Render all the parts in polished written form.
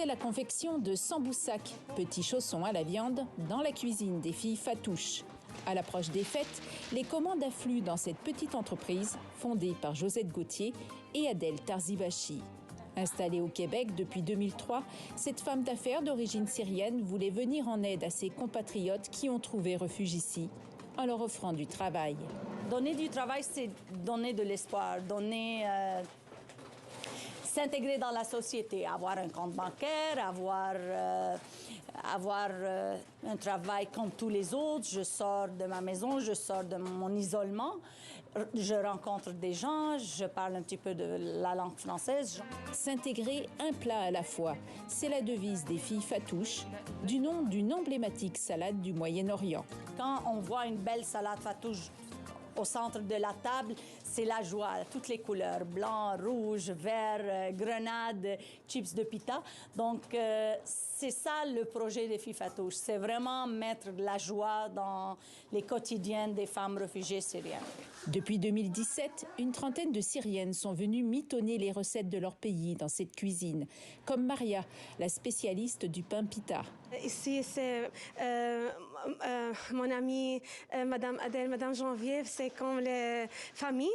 C'est la confection de samboussak, petits chaussons à la viande, dans la cuisine des filles Fatouche. À l'approche des fêtes, les commandes affluent dans cette petite entreprise fondée par Josette Gauthier et Adèle Tarzibachi. Installée au Québec depuis 2003, cette femme d'affaires d'origine syrienne voulait venir en aide à ses compatriotes qui ont trouvé refuge ici, en leur offrant du travail. Donner du travail, c'est donner de l'espoir, s'intégrer dans la société, avoir un compte bancaire, avoir un travail comme tous les autres. Je sors de ma maison, je sors de mon isolement, je rencontre des gens, je parle un petit peu de la langue française. S'intégrer un plat à la fois, c'est la devise des filles Fatouche, du nom d'une emblématique salade du Moyen-Orient. Quand on voit une belle salade Fatouche au centre de la table, c'est la joie, toutes les couleurs, blanc, rouge, vert, grenade, chips de pita. Donc, c'est ça le projet des filles Fatouche. C'est vraiment mettre de la joie dans les quotidiens des femmes réfugiées syriennes. Depuis 2017, une trentaine de Syriennes sont venues mitonner les recettes de leur pays dans cette cuisine, comme Maria, la spécialiste du pain pita. Ici, c'est mon amie, Madame Adèle, Madame Janvier, c'est comme les familles.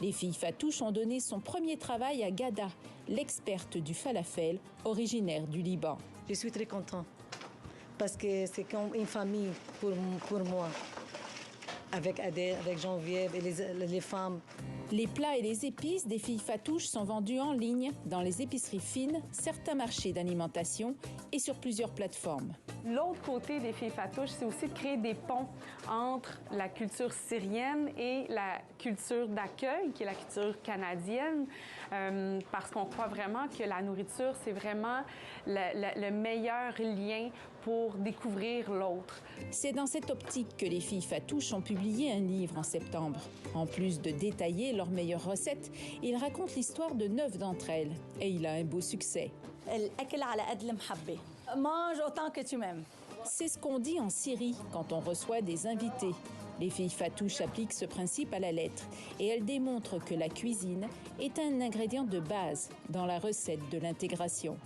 Les filles Fatouche ont donné son premier travail à Gada, l'experte du falafel, originaire du Liban. Je suis très contente parce que c'est comme une famille pour moi, avec Adèle, avec Geneviève et les femmes. Les plats et les épices des filles Fatouche sont vendus en ligne, dans les épiceries fines, certains marchés d'alimentation et sur plusieurs plateformes. L'autre côté des filles Fatouche, c'est aussi de créer des ponts entre la culture syrienne et la culture d'accueil, qui est la culture canadienne, parce qu'on croit vraiment que la nourriture, c'est vraiment le meilleur lien pour découvrir l'autre. C'est dans cette optique que les filles Fatouche ont publié un livre en septembre. En plus de détailler leurs meilleures recettes, ils racontent l'histoire de 9 d'entre elles. Et il a un beau succès. Mange autant que tu m'aimes. C'est ce qu'on dit en Syrie quand on reçoit des invités. Les filles Fatouche appliquent ce principe à la lettre et elles démontrent que la cuisine est un ingrédient de base dans la recette de l'intégration.